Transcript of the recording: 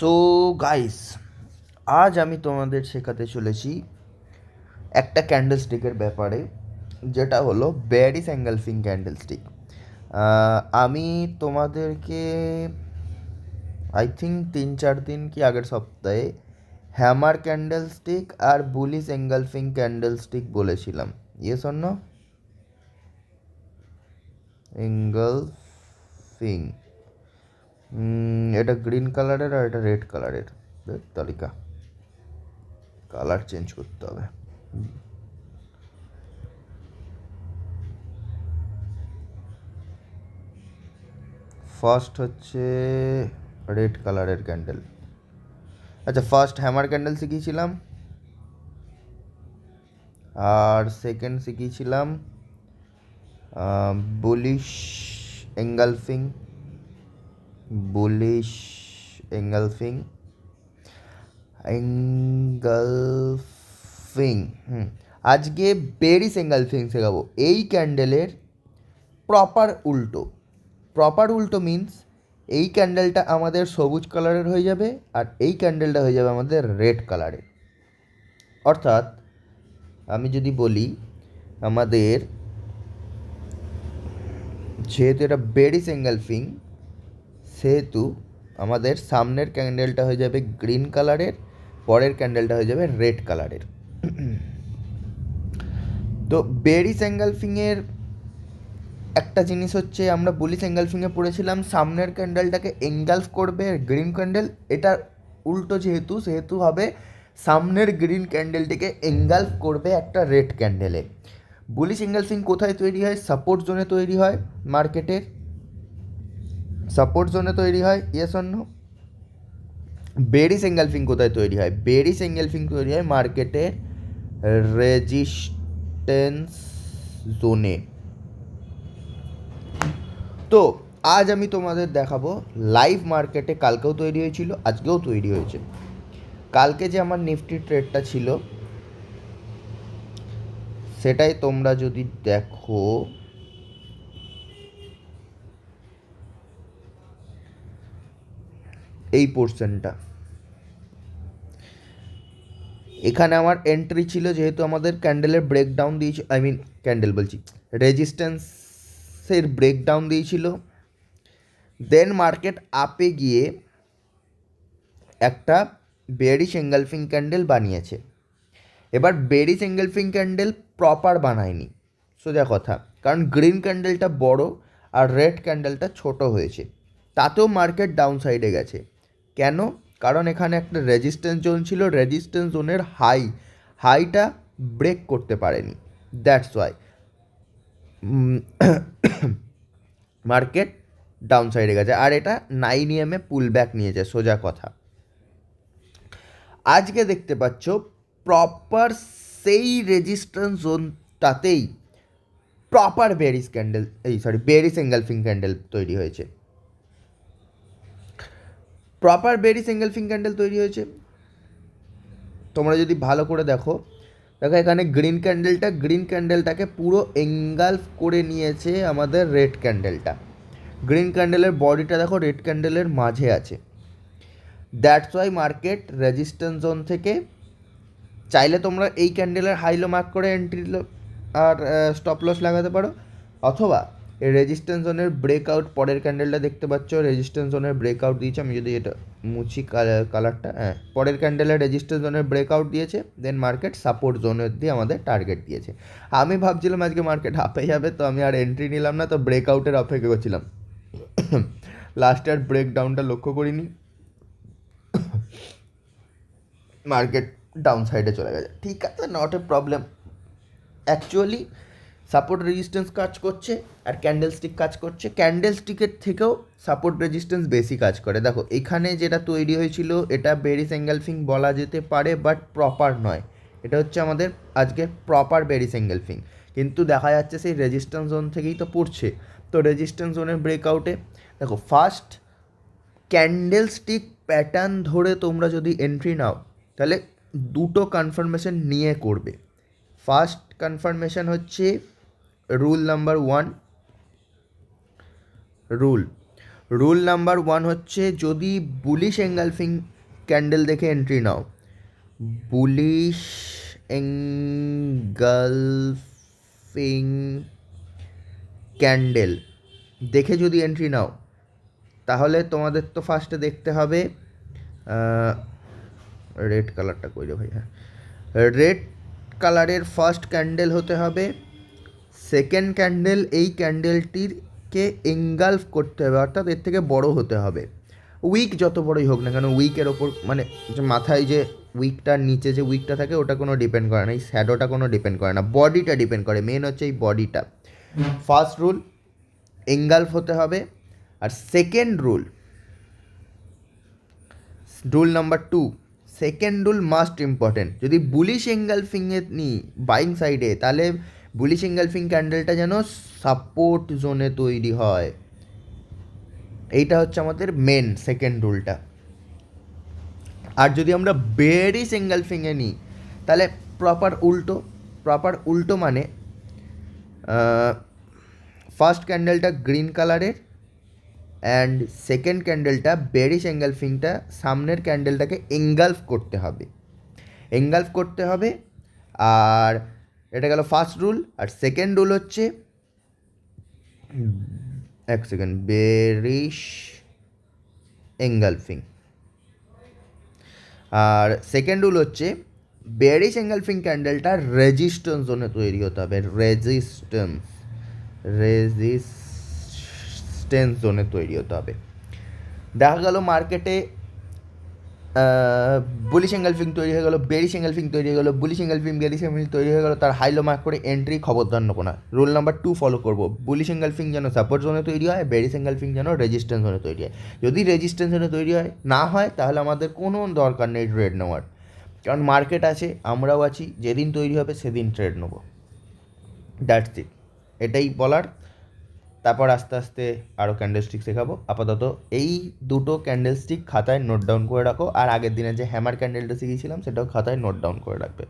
So guys, আজ আমি তোমাদের শেখাতে চলেছি একটা ক্যান্ডেলস্টিকের ব্যাপারে, যেটা হলো বেরিস এঙ্গেলফিং ক্যান্ডেলস্টিক। আমি তোমাদেরকে আই থিঙ্ক 3-4 দিন কি আগের সপ্তাহে হ্যামার ক্যান্ডেলস্টিক আর বুলিশ এঙ্গেলফিং ক্যান্ডেলস্টিক বলেছিলাম। Yes or no? এঙ্গেলফিং, এটা গ্রিন কালারের আর এটা রেড কালারের। তালিকা কালার চেঞ্জ করতে হবে। ফার্স্ট হচ্ছে রেড কালারের ক্যান্ডেল। আচ্ছা, ফার্স্ট হ্যামার ক্যান্ডেল শিখিয়েছিলাম, আর সেকেন্ড শিখিয়েছিলাম bullish engulfing. Bullish engulfing engulfing আজকে বেরিস এঙ্গালফিং শেখাবো। এই ক্যান্ডেলের প্রপার উল্টো। প্রপার উল্টো মিন্স এই ক্যান্ডেলটা আমাদের সবুজ কালারের হয়ে যাবে আর এই ক্যান্ডেলটা হয়ে যাবে আমাদের রেড কালারের। অর্থাৎ আমি যদি বলি, আমাদের যেহেতু এটা বেরিস এঙ্গেলফিং, সেহেতু আমাদের সামনের ক্যান্ডেলটা হয়ে যাবে গ্রিন কালারের, পরের ক্যান্ডেলটা হয়ে যাবে রেড কালারের। তো বেরিস এঙ্গেলফিংয়ের একটা জিনিস হচ্ছে, আমরা বুলিশ এঙ্গেলফিংয়ে পড়েছিলাম সামনের ক্যান্ডেলটাকে এঙ্গালফ করবে গ্রিন ক্যান্ডেল। এটা উল্টো সেহেতু হবে সামনের গ্রিন ক্যান্ডেলটিকে এঙ্গালফ করবে একটা রেড ক্যান্ডেলে। বুলিশ এঙ্গেলফিং কোথায় তৈরি হয়? সাপোর্ট জোনে তৈরি হয়, মার্কেটের সাপোর্ট জোনে তৈরি হয়। Yes or no? বেরিস এঙ্গেলফিং কোথায় তৈরি হয়? বেরিস এঙ্গেলফিং তৈরি হয় মার্কেটের রেজিস্ট্যান্স জোনে। তো আজ আমি তোমাদের দেখাবো লাইভ মার্কেটে, কালকেও তৈরি হয়েছিল, আজকেও তৈরি হয়েছে। কালকে যে আমার নিফটি ট্রেডটা ছিল, সেটাই তোমরা যদি দেখো, এই পোর্শনটা, এখানে আমার এন্ট্রি ছিল, যেহেতু আমাদের ক্যান্ডেলের ব্রেকডাউন দিয়েছিল, আই মিন ক্যান্ডেল বলছি, রেজিস্ট্যান্সের ব্রেকডাউন দিয়েছিল। দেন মার্কেট আপে গিয়ে একটা বেরিশ এঙ্গেলফিং ক্যান্ডেল বানিয়েছে। এবার বেরিশ এঙ্গেলফিং ক্যান্ডেল প্রপার বানায়নি, সোজা কথা, কারণ গ্রিন ক্যান্ডেলটা বড় আর রেড ক্যান্ডেলটা ছোট হয়েছে। তাতেও মার্কেট ডাউন সাইডে গেছে। কেন? কারণ এখানে একটা রেজিস্ট্যান্স জোন ছিল, রেজিস্ট্যান্স জোনের হাইটা ব্রেক করতে পারেনি। দ্যাটস ওয়াই মার্কেট ডাউন সাইডে গেছে, আর এটা 9 AM পুল ব্যাক নিয়েছে, সোজা কথা। আজকে দেখতে পাচ্ছ প্রপার সেই resistance জোনটাতেই proper berries engulfing candle তৈরি হয়েছে। প্রপার বেরিস এঙ্গেলফিং ক্যান্ডেল তৈরি হয়েছে। তোমরা যদি ভালো করে দেখো, এখানে গ্রিন ক্যান্ডেলটাকে পুরো এঙ্গালফ করে নিয়েছে আমাদের রেড ক্যান্ডেলটা। গ্রিন ক্যান্ডেলের বডিটা দেখো রেড ক্যান্ডেলের মাঝে আছে। That's why market resistance zone থেকে, চাইলে তোমরা এই ক্যান্ডেলের হাইলো মার্ক করে এন্ট্রি আর স্টপ লস লাগাতে পারো, অথবা এই রেজিস্ট্যান্স জোনের ব্রেকআউট, পরের ক্যান্ডেলটা দেখতে পাচ্ছ রেজিস্ট্যান্স জোনের ব্রেকআউট দিয়েছে। আমি যদি এটা মুছি কালারটা, পরের ক্যান্ডেলের রেজিস্ট্যান্স জোনের ব্রেকআউট দিয়েছে, দেন মার্কেট সাপোর্ট জোনের দিয়ে আমাদের টার্গেট দিয়েছে। আমি ভাবছিলাম আজকে মার্কেট হাফে যাবে, তো আমি আর এন্ট্রি নিলাম না, তো ব্রেকআউটের অপেক্ষা করছিলাম। লাস্টের ব্রেকডাউনটা লক্ষ্য করিনি, মার্কেট ডাউন সাইডে চলে গেছে। ঠিক আছে, not a problem. Actually support resistance কাজ করছে আর ক্যান্ডেলস্টিক কাজ করছে। ক্যান্ডেলস্টিকের থেকেও সাপোর্ট রেজিস্ট্যান্স বেশি কাজ করে। দেখো এখানে যেটা তৈরি হয়েছিল, এটা বেরিস এঙ্গেলফিং বলা যেতে পারে, বাট প্রপার নয়। এটা হচ্ছে আমাদের আজকের প্রপার বেরিস এঙ্গেলফিং, কিন্তু দেখা যাচ্ছে সেই রেজিস্ট্যান্স জোন থেকেই তো পড়ছে। তো রেজিস্ট্যান্স জোনের ব্রেকআউটে দেখো, ফার্স্ট ক্যান্ডেলস্টিক প্যাটার্ন ধরে তোমরা যদি এন্ট্রি নাও, তাহলে দুটো কনফার্মেশন নিয়ে করবে। ফার্স্ট কনফার্মেশন হচ্ছে রুল নাম্বার 1, রুল নাম্বার 1 হচ্ছে যদি বুলিশ এঙ্গালফিং ক্যান্ডেল দেখে এন্ট্রি নাও, বুলিশ এঙ্গালফিং ক্যান্ডেল দেখে যদি এন্ট্রি নাও, তাহলে তোমাদের তো ফার্স্টে দেখতে হবে রেড কালারটা কই রে ভাই, হ্যাঁ রেড কালারের ফার্স্ট ক্যান্ডেল হতে হবে। সেকেন্ড ক্যান্ডেল এই ক্যান্ডেলটিরকে এঙ্গালফ করতে হবে, অর্থাৎ এর থেকে বড় হতে হবে। উইক যত বড়ই হোক না কেন, উইকের ওপর মানে যে মাথায় যে উইকটার নিচে যে উইকটা থাকে ওটা কোনো ডিপেন্ড করে না, এই শ্যাডোটা কোনো ডিপেন্ড করে না, বডিটা ডিপেন্ড করে, মেন হচ্ছে এই বডিটা। ফার্স্ট রুল এঙ্গালফ হতে হবে। আর second rule, rule number 2, second rule must important, যদি বুলিশ এঙ্গালফিংয়ে নিই বাইং সাইডে, তাহলে বুলিশ এঙ্গালফিং ক্যান্ডেলটা যেন সাপোর্ট জোনে তৈরি হয়, এইটা হচ্ছে আমাদের মেন সেকেন্ড রুলটা। আর যদি আমরা বেয়ারিশ এঙ্গালফিংয়ে নিই তাহলে প্রপার উল্টো মানে ফার্স্ট ক্যান্ডেলটা গ্রিন কালারের অ্যান্ড সেকেন্ড ক্যান্ডেলটা বেয়ারিশ এঙ্গালফিংটা সামনের ক্যান্ডেলটাকে এঙ্গালফ করতে হবে। আর এটা গেল ফার্স্ট রুল। আর সেকেন্ড রুল হচ্ছে এক সেকেন্ড, বেয়ারিশ এঙ্গালফিং। আর সেকেন্ড রুল হচ্ছে বেয়ারিশ এঙ্গালফিং ক্যান্ডেলটা রেজিস্ট্যান্স জোনে তৈরি হতে হবে, রেজিস্ট্যান্স জোনে তৈরি হতে হবে। দেখা গেল মার্কেটে বুলিশ এঙ্গালফিং তৈরি হয়ে গেলো, বেয়ারিশ এঙ্গালফিং তৈরি হয়ে গেলো, বুলিশ এঙ্গালফিং বেয়ারিশ এঙ্গালফিং তৈরি হয়ে গেলো, তার হাইলো মার্ক করে এন্ট্রি খবরদার নেবো না। রুল নাম্বার 2 ফলো করবো, বুলিশ এঙ্গালফিং যেন সাপোর্ট জোনে তৈরি হয়, বেয়ারিশ এঙ্গালফিং যেন রেজিস্ট্যান্স জোনে তৈরি হয়। যদি রেজিস্ট্যান্স জোনে তৈরি হয় না হয় তাহলে আমাদের কোনো দরকার নেই ট্রেড নেওয়ার, কারণ মার্কেট আছে, আমরাও আছি, যেদিন তৈরি হবে সেদিন ট্রেড নেবো। দ্যাটস ইট, এটাই বলার। তারপর আস্তে আস্তে আরও ক্যান্ডেলস্টিক শেখাবো। আপাতত এই দুটো ক্যান্ডেলস্টিক খাতায় নোট ডাউন করে রাখো, আর আগের দিনে যে হ্যামার ক্যান্ডেলটা শিখিয়েছিলাম সেটাও খাতায় নোট ডাউন করে রাখবে।